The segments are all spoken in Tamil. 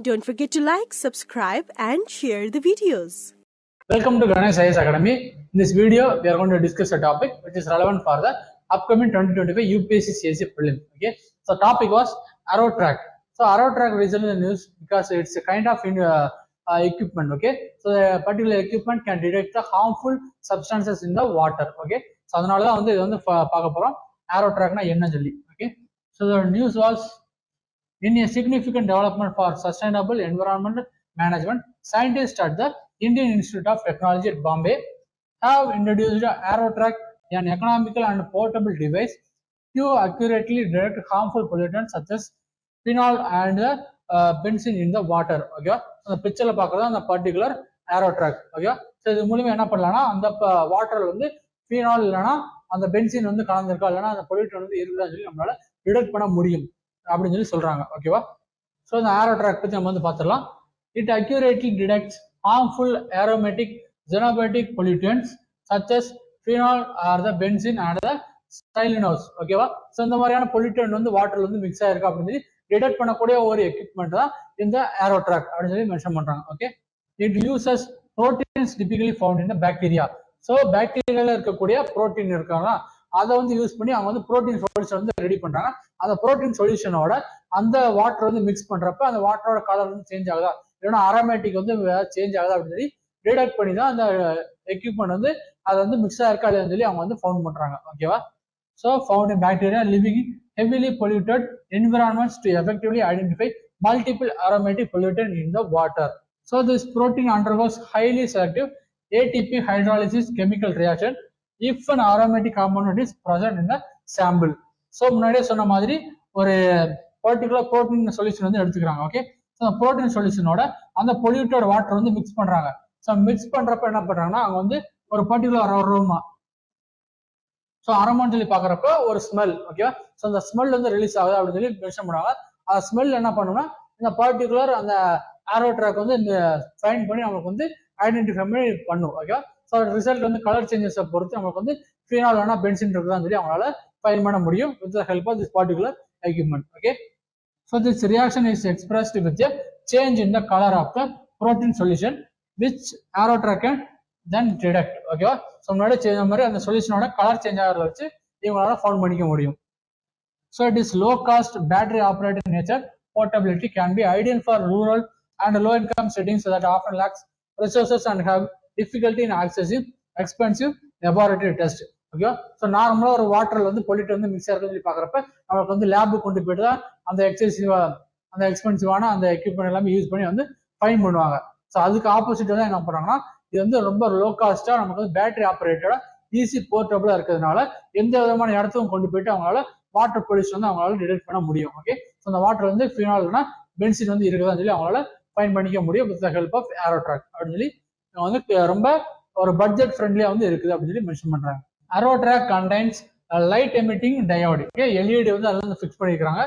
Don't forget to like, subscribe, and share the videos. Welcome to Ganesh IAS Academy. In this video, we are going to discuss a topic which is relevant for the upcoming 2025 UPSC CSE prelim. Okay, so topic was arrow track. So arrow track recently in the news because it's a kind of equipment. Okay, so the particular equipment can detect the harmful substances in the water. Okay, so அதனால தான் வந்து இது வந்து பார்க்க போறோம் arrow trackனா என்ன சொல்லி. Okay, so the news was in a significant development for sustainable environmental management, scientists at the Indian Institute of Technology at Bombay have introduced AeroTrack, an economical and portable device to accurately detect harmful pollutants such as phenol and benzene in the water. Okay, அந்த பிக்சர்ல பார்க்கறது அந்த பர்டிகுலர் AeroTrack. Okay, ஸோ இது மூலியமா என்ன பண்ணலாம்னா அந்த வாட்டர்ல வந்து phenol இல்லைன்னா அந்த பென்சின் வந்து கலந்துருக்கா இல்லைன்னா அந்த பொல்யூட்டன் வந்து இருக்குதான்னு சொல்லி நம்மளால டிடெக்ட் பண்ண முடியும் அப்படின்னு சொல்லி சொல்றாங்க. ஓகேவா, ஸோ இந்த ஏரோ ட்ராக் பத்தி நம்ம வந்து பார்த்துடலாம். It accurately detects harmful aromatic xenobiotic pollutants such as phenol or the benzene and the styrene. ஓகேவா, ஸோ இந்த மாதிரியான பொல்யூட்டன் வந்து வாட்டர்ல வந்து மிக்ஸ் ஆயிருக்கு அப்படின்னு சொல்லி டிடெக்ட் பண்ணக்கூடிய ஒரு எக்யூப்மெண்ட் தான் இந்த ஏரோ ட்ராக் அப்படின்னு சொல்லி மென்ஷன் பண்றாங்க. Okay, it uses proteins typically found in the bacteria. So பாக்டீரியால இருக்கக்கூடிய ப்ரோட்டீன் இருக்காங்க, அதை வந்து யூஸ் பண்ணி அவங்க வந்து ப்ரோட்டீன் சொல்யூஷன் வந்து ரெடி பண்றாங்க. அந்த ப்ரோட்டீன் சொல்யூஷனோட அந்த வாட்டர் வந்து மிக்ஸ் பண்றப்ப அந்த வாட்டரோட கலர் வந்து சேஞ்ச் ஆகுதா இல்லைன்னா அரோமேட்டிக் வந்து சேஞ்ச் ஆகுதா அப்படின்னு சொல்லி டிடெக்ட் பண்ணி தான் அந்த எக்யூப்மெண்ட் வந்து அதை வந்து மிக்ஸ் ஆயிருக்கா இல்லைன்னு சொல்லி அவங்க வந்து ஃபவுண்ட் பண்றாங்க. ஓகேவா, so found in bacteria living in heavily polluted environments to effectively identify multiple aromatic pollutant in the water. So this protein undergoes highly selective ATP hydrolysis chemical reaction if an aromatic component is present in the sample. So முன்னாடியே சொன்ன மாதிரி ஒரு பர்டிகுலர் புரோட்டீன் சொல்யூஷன் வந்து எடுத்துக்கிறாங்க. ஓகே, ஸோ அந்த புரோட்டீன் சொல்யூஷனோட அந்த பொல்யூட்டட் வாட்டர் வந்து மிக்ஸ் பண்றாங்க. ஸோ மிக்ஸ் பண்றப்ப என்ன பண்றாங்கன்னா அவங்க வந்து ஒரு பர்டிகுலர் அரோமா, ஸோ அரோமான்னு சொல்லி பாக்குறப்ப ஒரு ஸ்மெல். ஓகேவா, ஸோ அந்த ஸ்மெல் வந்து ரிலீஸ் ஆகுது அப்படின்னு சொல்லி மென்ஷன் பண்ணுவாங்க. அந்த ஸ்மெல் என்ன பண்ணுன்னா இந்த பர்டிகுலர் அந்த ஏரோ ட்ராக் வந்து ஃபைண்ட் பண்ணி நம்மளுக்கு வந்து ஐடென்டிஃபை பண்ணி பண்ணும். ஓகேவா, ஸோ ரிசல்ட் வந்து கலர் சேஞ்சஸை பொறுத்து நமக்கு வந்து ஃபீனால் வேணா பென்சின் இருக்குதான்னு சொல்லி அவங்களால ஃபைண்ட் பண்ண முடியும் with the help of this particular equipment. Okay, so this reaction is expressed with a change in the colour of the protein solution which aero track can then detect. ஓகேவா, ஸோ முன்னாடி சேஞ்ச் மாதிரி அந்த சொல்யூஷனோட கலர் சேஞ்ச் ஆகிறத வச்சு இவங்களால ஃபவுண்ட் பண்ணிக்க முடியும். So it is low cost battery operated nature portability can be ideal for rural and low income settings that often lacks resources and have difficulty in accessing expensive laboratory test. Okay, so நார்மலாக ஒரு வாட்டர்ல வந்து பொல்யூட் வந்து மிக்ஸ் ஆகுதுன்னு சொல்லி பார்க்குறப்ப நம்மளுக்கு வந்து லேபுக்கு கொண்டு போயிட்டு தான் அந்த எக்ஸ்பென்சிவான அந்த எக்யூப்மெண்ட் எல்லாமே யூஸ் பண்ணி வந்து ஃபைன் பண்ணுவாங்க. ஸோ அதுக்கு ஆப்போசிட் தான் என்ன பண்ணுறாங்கன்னா இது வந்து ரொம்ப லோ காஸ்டா நமக்கு வந்து பேட்டரி ஆப்ரேட்டடா ஈஸி போர்ட்டபிளா இருக்கிறதுனால எந்த விதமான இடத்துக்கும் கொண்டு போயிட்டு அவங்களால வாட்டர் பொல்யூஷன் வந்து அவங்களால டிடெக்ட் பண்ண முடியும். ஓகே, ஸோ அந்த வாட்டர் வந்து ஃபினால்னா பென்சின் வந்து இருக்குதான்னு சொல்லி அவங்களால ஃபைன் பண்ணிக்க முடியும் with the help of aero track அப்படின்னு சொல்லி வந்து ரொம்ப ஒரு பட்ஜெட் ஃப்ரெண்ட்லியா வந்து இருக்குது அப்படின்னு சொல்லி மென்ஷன் பண்றாங்க. Aero track contains light emitting diode. Okay, LED வந்து அதில் வந்து ஃபிக்ஸ் பண்ணிருக்காங்க.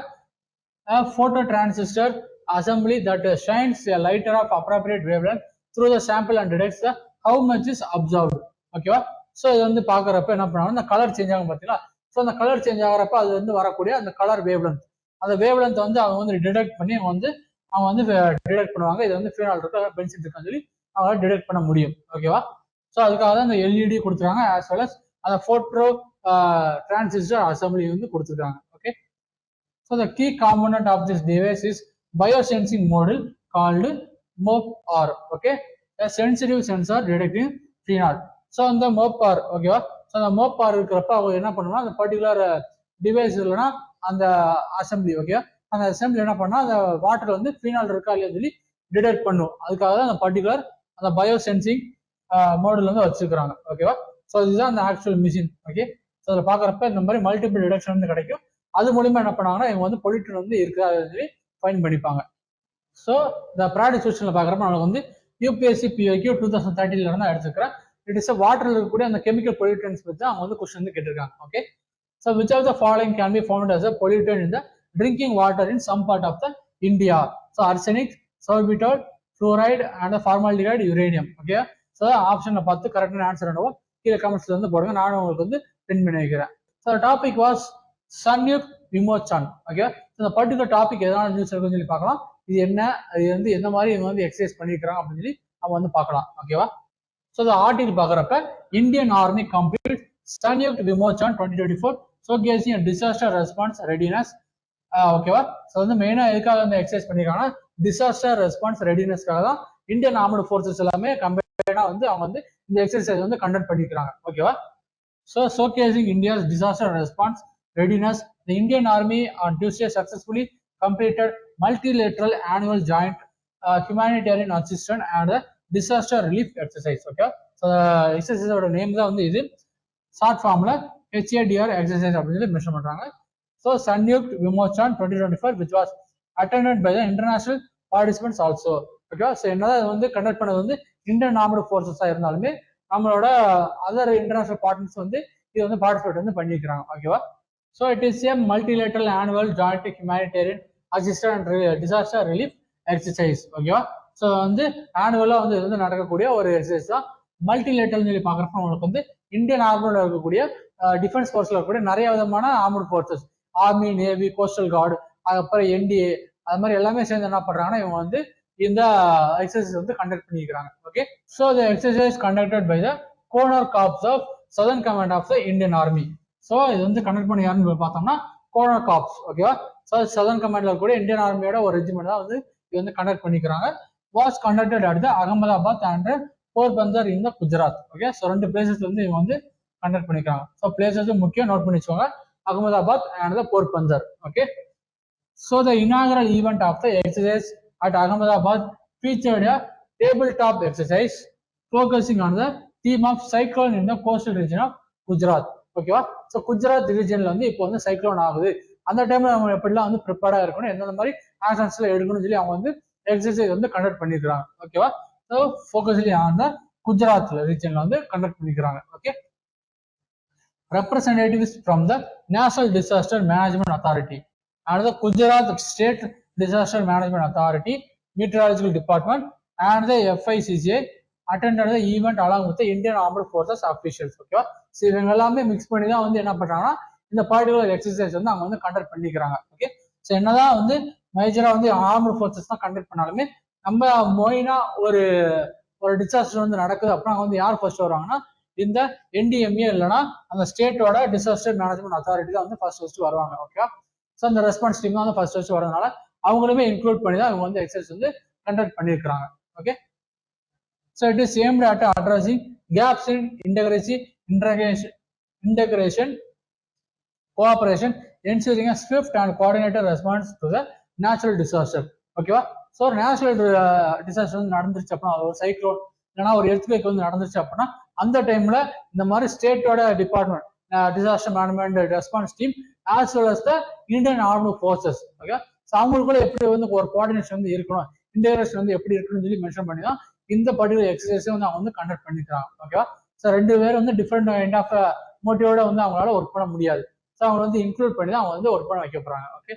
Photo transistor assembly that shines a lighter of appropriate wavelength through the sample and detects the how much is observed. ஓகேவா, ஸோ இது வந்து பாக்குறப்ப என்ன பண்ணுவாங்க அந்த கலர் சேஞ்ச் ஆகும் பார்த்தீங்களா. ஸோ அந்த கலர் சேஞ்ச் ஆகிறப்ப அது வந்து வரக்கூடிய அந்த கலர் வேவ்லென்த், அந்த வேவ்லென்த் வந்து அவங்க வந்து டிடெக்ட் பண்ணி அவங்க வந்து டிடெக்ட் பண்ணுவாங்க. இது வந்து ஃபீனால் இருக்கு பென்சின் இருக்கான்னு சொல்லி அவங்களால டிடெக்ட் பண்ண முடியும். ஓகேவா, ஸோ அதுக்காக தான் இந்த எல்இடி கொடுத்துருக்காங்க as well as அந்த போட்டோ டிரான்சிஸ்டர் அசம்பிளி வந்து கொடுத்துருக்காங்க. Okay, so the key component of this device is biosensing module called MOPR. Okay, a sensitive sensor detecting phenol. So அந்த MOPR, ஓகேவா, ஸோ அந்த MOPR இருக்கிறப்ப அவங்க என்ன பண்ணுவோம்னா அந்த பர்டிகுலர் டிவைஸ் இல்லைன்னா அந்த அசம்பிளி, ஓகே, அந்த அசம்பிளி என்ன பண்ணா அந்த வாட்டர் வந்து ஃபீனால் இருக்கா இல்லையா சொல்லி டிடெக்ட் பண்ணும். அதுக்காக தான் அந்த பர்டிகுலர் அந்த பயோசென்சிங் மாடல் வந்து வச்சிருக்காங்க. ஓகேவா, ஸோ இதுதான் அந்த ஆக்சுவல் மிஷின். ஓகே, ஸோ அதில் பார்க்குறப்ப இந்த மாதிரி மல்டிபிள் டிடெக்ஷன் வந்து கிடைக்கும். அது மூலியமா என்ன பண்ணாங்கன்னா இவங்க வந்து பொல்யூட்டன் வந்து இருக்கா சொல்லி ஃபைன் பண்ணிப்பாங்க. ஸோ இந்த ப்ராடக்ட் செக்ஷன்ல பார்க்குறப்ப நம்மளுக்கு வந்து யூபிஎஸ்சி PYQ 2013 இருந்து எடுத்துக்கிறேன். இட் இஸ் வாட்டர்ல இருக்கக்கூடிய அந்த கெமிக்கல் பொல்யூட்டன்ஸ் பற்றி அவங்க வந்து கொஸ்டின் வந்து கேட்டிருக்காங்க. Okay, so which of the following can be found as a pollutant in the drinking water in some part of the India. So arsenic, sorbitol, fluoride and formaldehyde, uranium. Okay, so ஆப்ஷன்ல பார்த்து கரெக்டான ஆன்சர் என்னவோ கீழே கமெண்ட்ஸ்ல வந்து போடுங்க, நானும் உங்களுக்கு வந்து பின் பண்ணி வைக்கிறேன். So topic was Sanyukt Vimochan. Okay, இந்த பர்டிகுலர் டாபிக் எதனால நியூஸ் இருக்குன்னு சொல்லி பார்க்கலாம். இது என்ன, அது வந்து எந்த மாதிரி இவங்க வந்து எக்ஸசைஸ் பண்ணியிருக்கிறாங்க அப்படின்னு சொல்லி நம்ம வந்து பார்க்கலாம். ஓகேவா? ஸோ இந்த ஆர்டிகல் பார்க்குறப்ப Indian army complete Sanyukt Vimochan 2024 showcasing disaster response readiness. ஓகேவா? ஸோ வந்து மெயினாக எதுக்காக வந்து எக்ஸசைஸ் பண்ணியிருக்காங்கன்னா டிசாஸ்டர் ரெஸ்பான்ஸ் ரெடினஸ்க்காக தான் இந்தியன் ஆர்மடு ஃபோர்ஸஸ் எல்லாமே கம்பைனாக வந்து அவங்க வந்து இந்த எக்ஸசைஸ் வந்து கண்டக்ட் பண்ணியிருக்காங்க. ஓகேவா? So, showcasing India's disaster response readiness, the Indian Army on Tuesday successfully completed multilateral annual joint humanitarian assistance and the disaster relief exercise. Okay, so the exercise name தான் வந்து இது short formula HADR exercise அப்படின்னு மென்ஷன் பண்றாங்க. So, Sanyukt Vimochan 2024 which was attended by the international participants also. Okay, so என்னதான் வந்து கண்டக்ட் பண்ணது வந்து இந்தியன் ஆர்மடு ஃபோர்ஸஸா இருந்தாலுமே நம்மளோட அதர் இன்டர்நேஷனல் பார்ட்னர்ஸ் வந்து இது வந்து பார்ட்டிசிபேட் வந்து பண்ணிக்கிறாங்க. ஓகேவா? So it is a multilateral annual joint humanitarian assistant disaster relief exercise. ஓகேவா? ஸோ வந்து ஆனுவலாக வந்து இது வந்து நடக்கக்கூடிய ஒரு எக்ஸசைஸ் தான். மல்டிலேட்டரல் சொல்லி பார்க்குறப்ப உங்களுக்கு வந்து இந்தியன் ஆர்மியில் இருக்கக்கூடிய டிஃபென்ஸ் ஃபோர்ஸில் இருக்கக்கூடிய நிறைய விதமான armoured forces, army, navy, coastal card, அதுக்கப்புறம் என்டிஏ, அது மாதிரி எல்லாமே சேர்ந்து என்ன பண்ணுறாங்கன்னா இவங்க வந்து இந்த எக்ஸசைஸ் வந்து கண்டக்ட் பண்ணிக்கிறாங்க. Okay, so the exercise conducted by the Konark corps of southern command of the Indian army. So இது வந்து கண்டக்ட் பண்ணி யாருன்னு பார்த்தோம்னா கோனர் காப்ஸ். ஓகேவா? ஸோ சதர்ன் கமாண்ட்ல இருக்கக்கூடிய இந்தியன் ஆர்மியோட ஒரு ரெஜிமெண்ட் தான் வந்து இது வந்து கண்டக்ட் பண்ணிக்கிறாங்க. Was conducted at the Ahmedabad and Porbandar in the Gujarat. Okay, so ரெண்டு பிளேசஸ் வந்து இவங்க வந்து கண்டக்ட் பண்ணிக்கிறாங்க. ஸோ பிளேசஸ் முக்கியம் நோட் பண்ணி வச்சுக்கோங்க, Ahmedabad and the Porbandar. Okay, so the inaugural event of the exercise at Ahmedabad featured a tabletop exercise focusing on the theme of cyclone in the coastal region of Gujarat. ஓகேவா? ஸோ குஜராத் ரீஜன்ல வந்து இப்போ வந்து சைக்ளோன் ஆகுது, அந்த டைம்ல அவங்க எப்படிலாம் வந்து ப்ரிப்பேர்டா இருக்கணும், எந்தெந்த மாதிரி ஆக்ஷன்ஸ்ல எடுக்கணும்னு சொல்லி அவங்க வந்து எக்ஸசைஸ் வந்து கண்டக்ட் பண்ணிருக்காங்க. ஓகேவா? ஸோ ஃபோக்கஸ்லி ஆன் த குஜராத் ரீஜன்ல வந்து கண்டக்ட் பண்ணிக்கிறாங்க. Okay, representatives from the National Disaster Management Authority and the Gujarat State Disaster Management Authority, Meteorological Department and the FICCA attended the event along with the Indian Armed Forces officials. ஓகேவா? ஸோ இவங்க எல்லாமே மிக்ஸ் பண்ணி தான் வந்து என்ன பண்றாங்கன்னா இந்த பர்டிகுலர் எக்ஸசைஸ் வந்து அவங்க வந்து கண்டக்ட் பண்ணிக்கிறாங்க. ஓகே, ஸோ என்னதான் வந்து மேஜரா வந்து ஆர்ம்டு ஃபோர்ஸஸ் தான் கண்டக்ட் பண்ணாலுமே நம்ம மொயினா ஒரு டிசாஸ்டர் வந்து நடக்குது அப்படின்னா வந்து யார் ஃபர்ஸ்ட் வருவாங்கன்னா இந்த என்டிஎம்ஏ இல்லைன்னா அந்த ஸ்டேட்டோட டிசாஸ்டர் மேனேஜ்மெண்ட் அத்தாரிட்டி தான் வந்து ஃபர்ஸ்ட் வருவாங்க. ஓகே, ஸோ அந்த ரெஸ்பான்ஸ் டீம் தான் வந்து ஃபர்ஸ்ட் வரதுனால அவங்களுமே இன்க்ளூட் பண்ணி தான் அவங்க வந்து எக்ஸசைஸ் வந்து கண்டக்ட் பண்ணியிருக்கிறாங்க. Okay, so it is aimed at addressing gaps in integration, cooperation, ensuring a swift and coordinated response to the natural disaster. ஓகேவா? ஸோ ஒரு நேச்சுரல் டிசாஸ்டர் வந்து நடந்துருச்சு அப்படின்னா, ஒரு சைக்ளோன் இல்லைன்னா ஒரு எர்த்குவேக் வந்து நடந்துருச்சு அப்படின்னா அந்த டைம்ல இந்த மாதிரி ஸ்டேட்டோட department disaster management response team as well as the Indian armed forces. Okay, so அவங்களுக்குள்ள எப்படி வந்து ஒரு கோஆர்டினேஷன் வந்து இருக்கணும், இன்டெகிரேஷன் வந்து எப்படி இருக்கணும்னு சொல்லி மென்ஷன் பண்ணி தான் இந்த பர்டிகுலர் எக்ஸசைஸை வந்து அவங்க வந்து கண்டக்ட் பண்ணிக்கிறாங்க. ஓகேவா? ஸோ ரெண்டு பேரும் வந்து டிஃப்ரெண்ட் கைண்ட் ஆஃப் மோட்டிவோட வந்து அவங்களால ஒர்க் பண்ண முடியாது. ஸோ அவங்க வந்து இன்க்ளூட் பண்ணி தான் அவங்க வந்து ஒர்க் பண்ண வைக்க போறாங்க. Okay,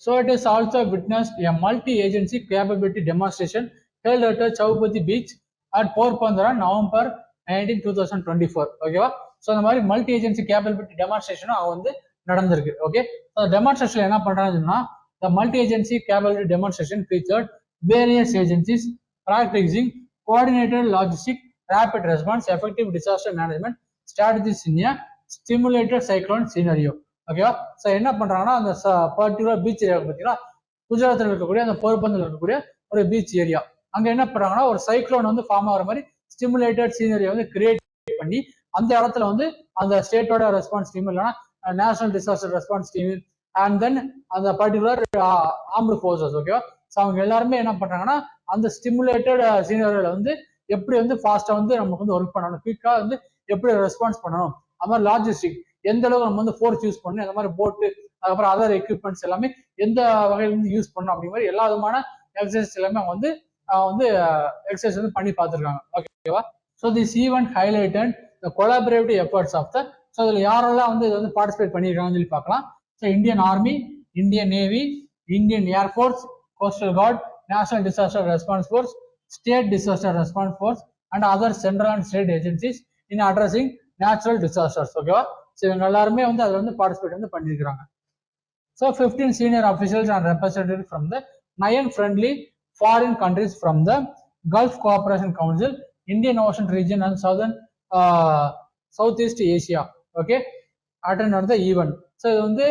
so it is also witnessed a multi agency capability demonstration held at Chowpatty beach at Porbandar November 19, 2024. ஓகேவா? ஸோ இந்த மாதிரி மல்டி ஏஜென்சி கேப்பபிலிட்டி டெமான்ஸ்ட்ரேஷனும் அவங்க வந்து நடந்திருக்கு. ஓகே, டெமான்ஸ்ட்ரேஷன் என்ன பண்றாங்கன்னா the multi-agency capability demonstration featured various agencies practicing coordinated logistic, rapid response, effective disaster management strategies in a stimulated cyclone scenario. ஓகேவா? ஸோ என்ன பண்றாங்கன்னா அந்த பர்டிகுலர் பீச் ஏரியா பார்த்தீங்கன்னா குஜராத்தில் இருக்கக்கூடிய அந்த போர்பந்தர் இருக்கக்கூடிய ஒரு பீச் ஏரியா, அங்க என்ன பண்றாங்கன்னா ஒரு சைக்ளோன் வந்து ஃபார்ம் ஆகிற மாதிரி ஸ்டிமுலேட்டட் சீனரியை வந்து கிரியேட் பண்ணி அந்த இடத்துல வந்து அந்த ஸ்டேட்டோட ரெஸ்பான்ஸ் டீம் இல்லைன்னா national disaster response team and then அந்த பர்டிகுலர் ஆர்ம்டு ஃபோர்ஸஸ். ஓகேவா? ஸோ அவங்க எல்லாருமே என்ன பண்றாங்கன்னா அந்த ஸ்டிமுலேட்டட் சீனரியில வந்து எப்படி வந்து ஃபாஸ்டா வந்து நமக்கு வந்து ஒர்க் பண்ணணும், குயிக்கா வந்து எப்படி ரெஸ்பான்ஸ் பண்ணணும், அது மாதிரி லாஜிஸ்டிக் எந்த அளவுக்கு நம்ம வந்து ஃபோர்ஸ் யூஸ் பண்ணணும், அந்த மாதிரி போட்டு அதுக்கப்புறம் அதர் எக்யூப்மெண்ட்ஸ் எல்லாமே எந்த வகையில வந்து யூஸ் பண்ணணும் அப்படிங்கிற மாதிரி எல்லா விதமான எக்ஸசைஸ் எல்லாமே அவங்க வந்து எக்ஸசைஸ் வந்து பண்ணி பார்த்துருக்காங்க. ஓகேவா? So this event highlighted the collaborative efforts of the, so இதில் யாரெல்லாம் வந்து இது வந்து பார்ட்டிசிபேட் பண்ணியிருக்காங்கன்னு சொல்லி பார்க்கலாம். So Indian army, Indian navy, Indian air force, coastal guard, national disaster response force, state disaster response force and other central and state agencies in addressing natural disasters. ஓகேவா? ஸோ இவங்க எல்லாருமே வந்து அதில் வந்து பார்ட்டிசிபேட் வந்து பண்ணியிருக்கிறாங்க. So 15 senior officials and representatives from the 9 friendly foreign countries from the Gulf Cooperation Council, Indian Ocean region and Southeast Asia. Okay, attend the event. So இது வந்து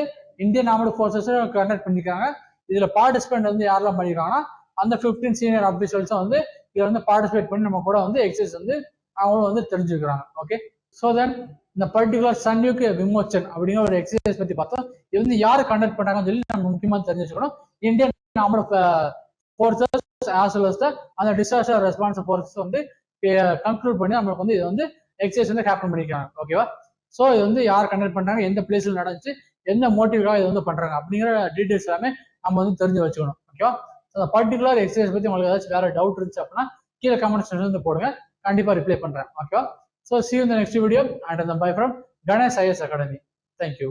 இந்தியன் ஆர்ம்டு ஃபோர்ஸஸ் கண்டக்ட் பண்ணிருக்காங்க. இதுல பார்ட்டிசிபேட் வந்து யாரெல்லாம் பண்ணிருக்காங்கன்னா அந்த 15 சீனியர் ஆஃபீஸர்ஸும் வந்து இதுல வந்து பார்ட்டிசிபேட் பண்ணி நம்ம கூட வந்து எக்ஸசைஸ் வந்து அவங்களும் வந்து தெரிஞ்சுக்கிறாங்க. ஓகே, ஸோ தென் இந்த பர்டிகுலர் சன்யுக் விமோச்சன் அப்படிங்கிற ஒரு எக்ஸசைஸ் பத்தி பார்த்தோம். இது வந்து யாரு கண்டக்ட் பண்றாங்கன்னு சொல்லி நம்ம முக்கியமா தெரிஞ்சுக்கணும். Indian armed forces as well as அந்த டிசாஸ்டர் ரெஸ்பான்ஸ் ஃபோர்ஸஸ் வந்து கன்க்ளூட் பண்ணி நம்மளுக்கு வந்து இது வந்து எக்ஸசைஸ் வந்து ஹேப்பன் பண்ணிக்கிறாங்க. ஓகேவா? ஸோ இது வந்து யார் கண்டக்ட் பண்றாங்க, எந்த பிளேஸ்ல நடந்துச்சு, எந்த மோட்டிவ்காக இது வந்து பண்றாங்க அப்படிங்கிற டீடைல்ஸ் எல்லாமே நம்ம வந்து தெரிஞ்சு வச்சுக்கணும். ஓகேவா? அந்த பர்டிகுலர் எக்ஸசைஸ் பத்தி உங்களுக்கு ஏதாச்சும் வேற டவுட் இருந்துச்சு அப்படின்னா கீழே கமெண்ட் செக்ஷன்ல வந்து போடுங்க, கண்டிப்பா ரிப்ளை பண்றேன். ஓகேவா? So see you in the next video and bye from Ganesh IAS Academy. Thank you.